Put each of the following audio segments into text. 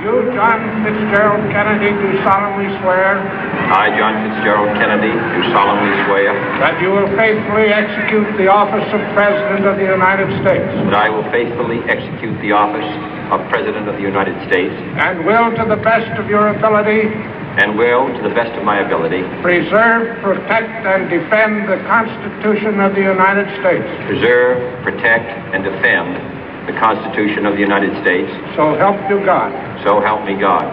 You, John Fitzgerald Kennedy, do solemnly swear. I, John Fitzgerald Kennedy, do solemnly swear. That you will faithfully execute the office of President of the United States. That I will faithfully execute the office of President of the United States. And will, to the best of your ability. And will, to the best of my ability. Preserve, protect, and defend the Constitution of the United States. Preserve, protect, and defend the Constitution of the United States. So help you God. So help me God.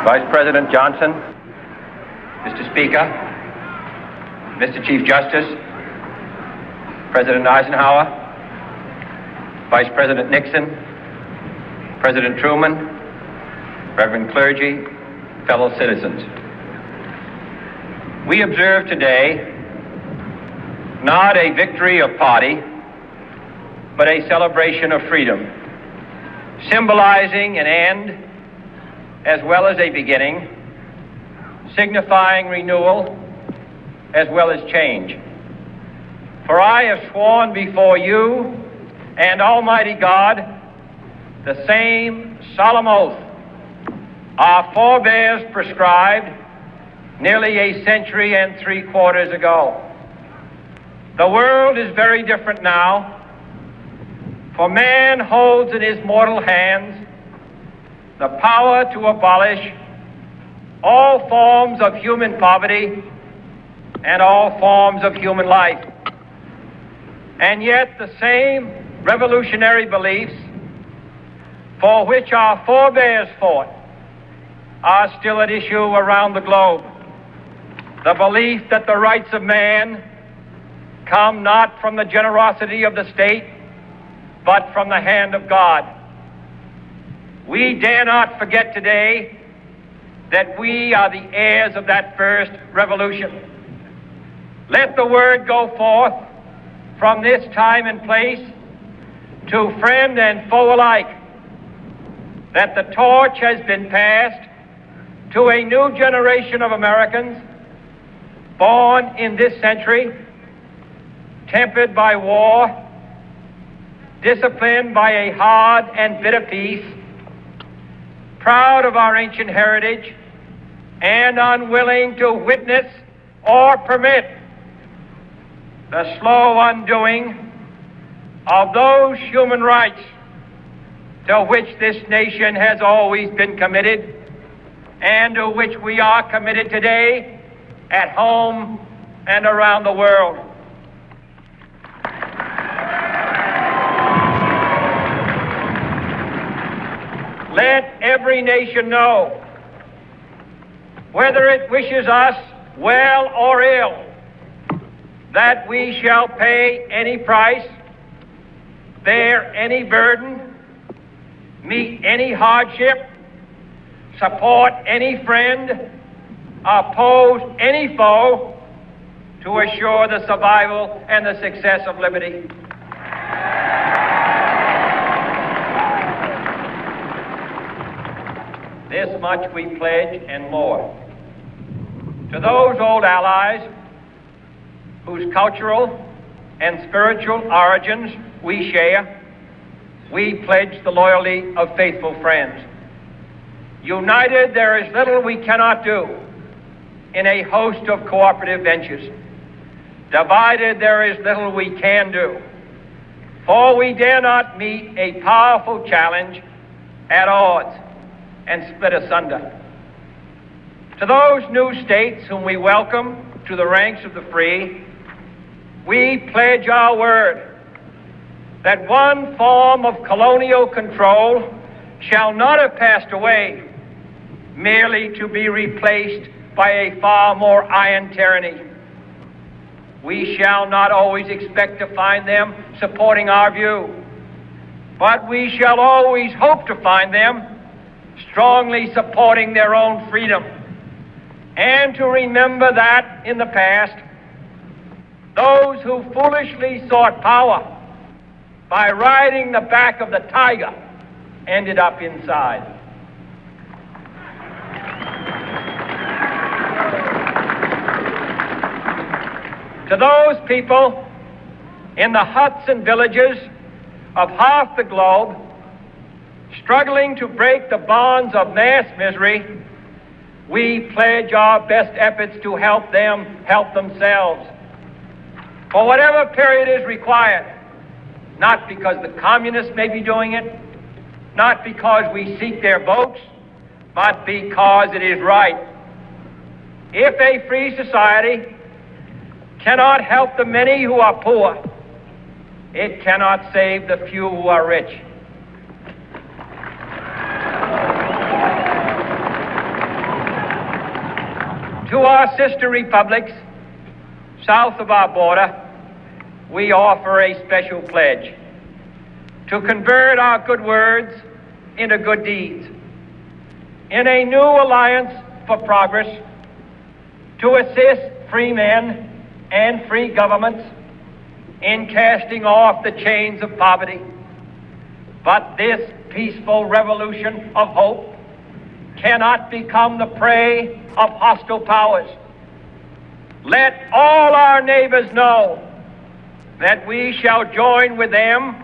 Vice President Johnson, Mr. Speaker, Mr. Chief Justice, President Eisenhower, Vice President Nixon, President Truman, Reverend clergy, fellow citizens. We observe today not a victory of party, but a celebration of freedom, symbolizing an end as well as a beginning, signifying renewal as well as change. For I have sworn before you and Almighty God the same solemn oath our forebears prescribed nearly a century and 3/4 ago. The world is very different now, for man holds in his mortal hands the power to abolish all forms of human poverty and all forms of human life. And yet the same revolutionary beliefs for which our forebears fought are still at issue around the globe. The belief that the rights of man come not from the generosity of the state, but from the hand of God. We dare not forget today that we are the heirs of that first revolution. Let the word go forth from this time and place to friend and foe alike that the torch has been passed to a new generation of Americans born in this century, tempered by war, disciplined by a hard and bitter peace, proud of our ancient heritage, and unwilling to witness or permit the slow undoing of those human rights to which this nation has always been committed and to which we are committed today at home and around the world. Let every nation know, whether it wishes us well or ill, that we shall pay any price, bear any burden, meet any hardship, support any friend, oppose any foe to assure the survival and the success of liberty. This much we pledge and more. To those old allies whose cultural and spiritual origins we share, we pledge the loyalty of faithful friends. United, there is little we cannot do in a host of cooperative ventures. Divided, there is little we can do, for we dare not meet a powerful challenge at odds and split asunder. To those new states whom we welcome to the ranks of the free, we pledge our word that one form of colonial control shall not have passed away, merely to be replaced by a far more iron tyranny. We shall not always expect to find them supporting our view, but we shall always hope to find them strongly supporting their own freedom, and to remember that in the past, those who foolishly sought power by riding the back of the tiger ended up inside. To those people in the huts and villages of half the globe struggling to break the bonds of mass misery, we pledge our best efforts to help them help themselves for whatever period is required, not because the communists may be doing it, not because we seek their votes, but because it is right. If a free society cannot help the many who are poor, it cannot save the few who are rich. To our sister republics south of our border, we offer a special pledge to convert our good words into good deeds, in a new alliance for progress, to assist free men and free governments in casting off the chains of poverty. But this peaceful revolution of hope cannot become the prey of hostile powers. Let all our neighbors know that we shall join with them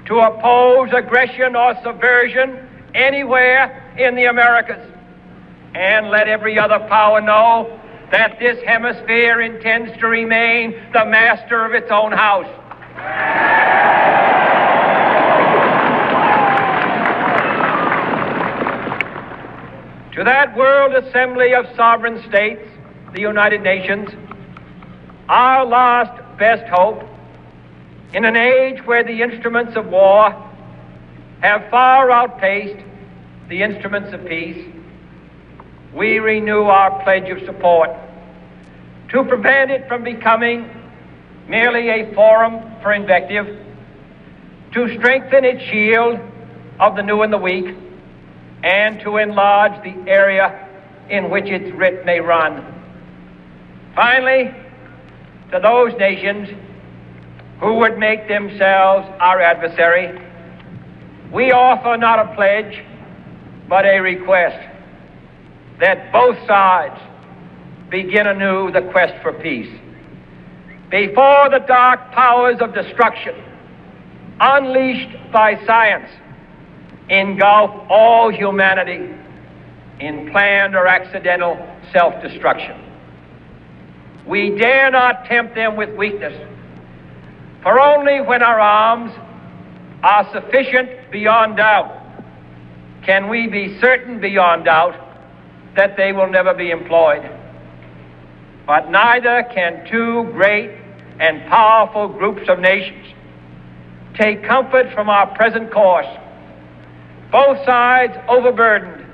to oppose aggression or subversion anywhere in the Americas. And let every other power know that this hemisphere intends to remain the master of its own house. To that World Assembly of Sovereign States, the United Nations, our last best hope, in an age where the instruments of war have far outpaced the instruments of peace, we renew our pledge of support to prevent it from becoming merely a forum for invective, to strengthen its shield of the new and the weak, and to enlarge the area in which its writ may run. Finally, to those nations who would make themselves our adversary, we offer not a pledge, but a request that both sides begin anew the quest for peace. Before the dark powers of destruction, unleashed by science, engulf all humanity in planned or accidental self-destruction, we dare not tempt them with weakness, for only when our arms are sufficient beyond doubt can we be certain beyond doubt that they will never be employed. But neither can two great and powerful groups of nations take comfort from our present course, both sides overburdened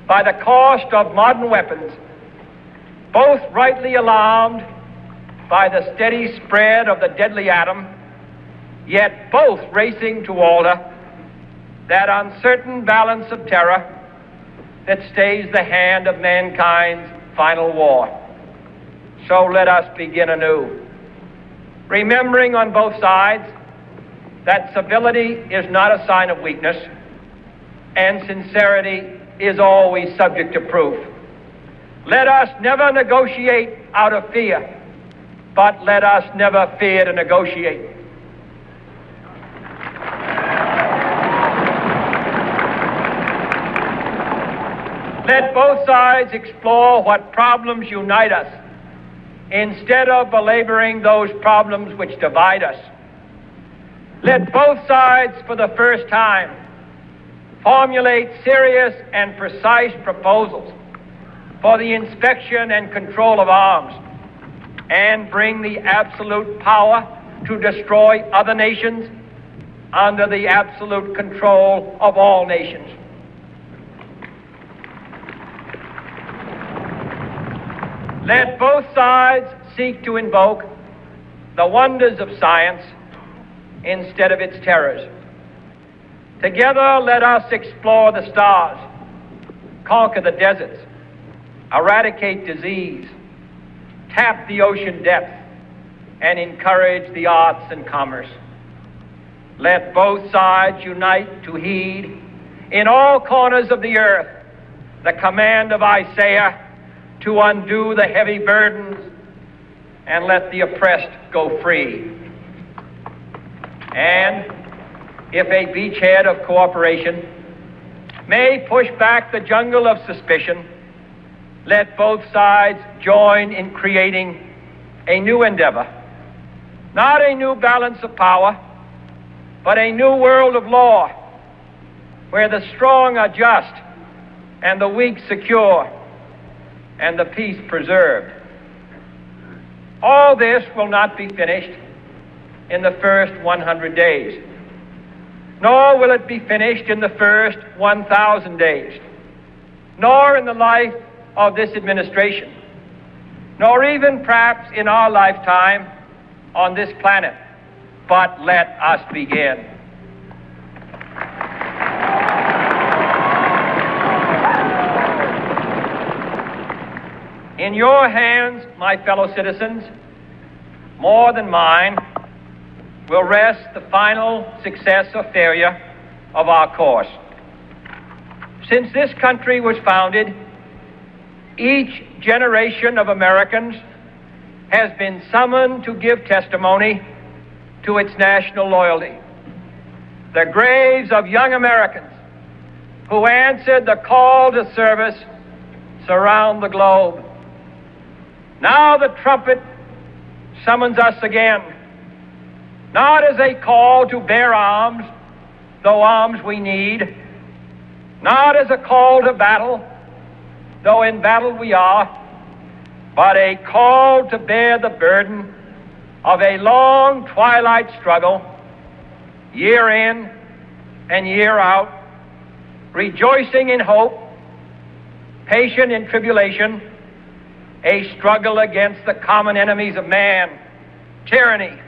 by the cost of modern weapons, both rightly alarmed by the steady spread of the deadly atom, yet both racing to alter that uncertain balance of terror that stays the hand of mankind's final war. So let us begin anew, remembering on both sides that civility is not a sign of weakness, and sincerity is always subject to proof. Let us never negotiate out of fear, but let us never fear to negotiate. Let both sides explore what problems unite us, instead of belaboring those problems which divide us. Let both sides, for the first time, formulate serious and precise proposals for the inspection and control of arms, and bring the absolute power to destroy other nations under the absolute control of all nations. Let both sides seek to invoke the wonders of science instead of its terrors. Together, let us explore the stars, conquer the deserts, eradicate disease, tap the ocean depth, and encourage the arts and commerce. Let both sides unite to heed in all corners of the earth the command of Isaiah to undo the heavy burdens and let the oppressed go free. And if a beachhead of cooperation may push back the jungle of suspicion, let both sides join in creating a new endeavor, not a new balance of power, but a new world of law, where the strong are just and the weak secure and the peace preserved. All this will not be finished in the first 100 days, nor will it be finished in the first 1,000 days, nor in the life of this administration, nor even perhaps in our lifetime on this planet. But let us begin. In your hands, my fellow citizens, more than mine, will rest the final success or failure of our course. Since this country was founded, each generation of Americans has been summoned to give testimony to its national loyalty. The graves of young Americans who answered the call to service surround the globe. Now the trumpet summons us again, not as a call to bear arms, though arms we need, not as a call to battle, though in battle we are, but a call to bear the burden of a long twilight struggle, year in and year out, rejoicing in hope, patient in tribulation, a struggle against the common enemies of man, tyranny,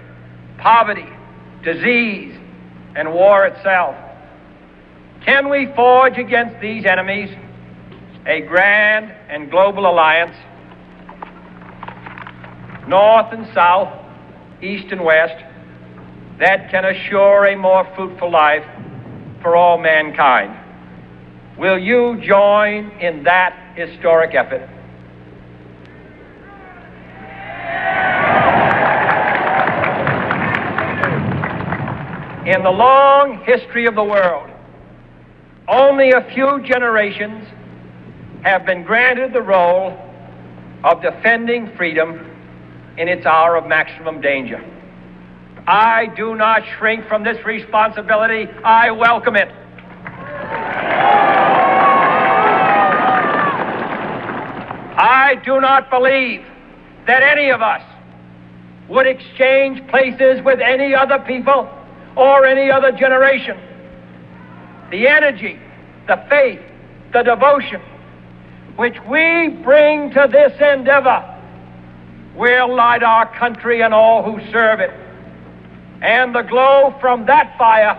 poverty, disease, and war itself. Can we forge against these enemies a grand and global alliance, north and south, east and west, that can assure a more fruitful life for all mankind? Will you join in that historic effort? In the long history of the world, only a few generations have been granted the role of defending freedom in its hour of maximum danger. I do not shrink from this responsibility. I welcome it. I do not believe that any of us would exchange places with any other people or any other generation. The energy, the faith, the devotion which we bring to this endeavor will light our country and all who serve it. And the glow from that fire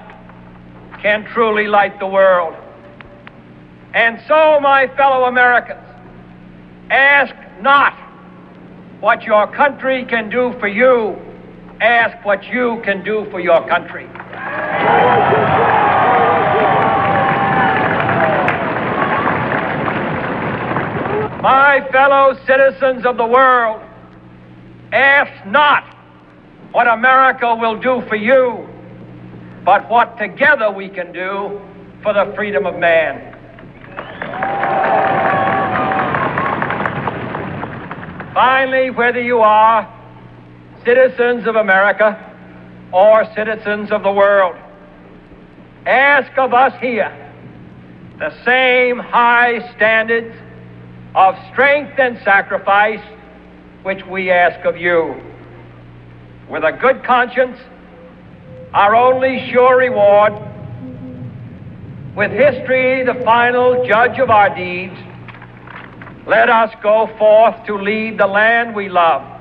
can truly light the world. And so, my fellow Americans, ask not what your country can do for you, ask what you can do for your country. My fellow citizens of the world, ask not what America will do for you, but what together we can do for the freedom of man. Finally, whether you are citizens of America or citizens of the world, ask of us here the same high standards of strength and sacrifice which we ask of you. With a good conscience, our only sure reward, with history the final judge of our deeds, let us go forth to lead the land we love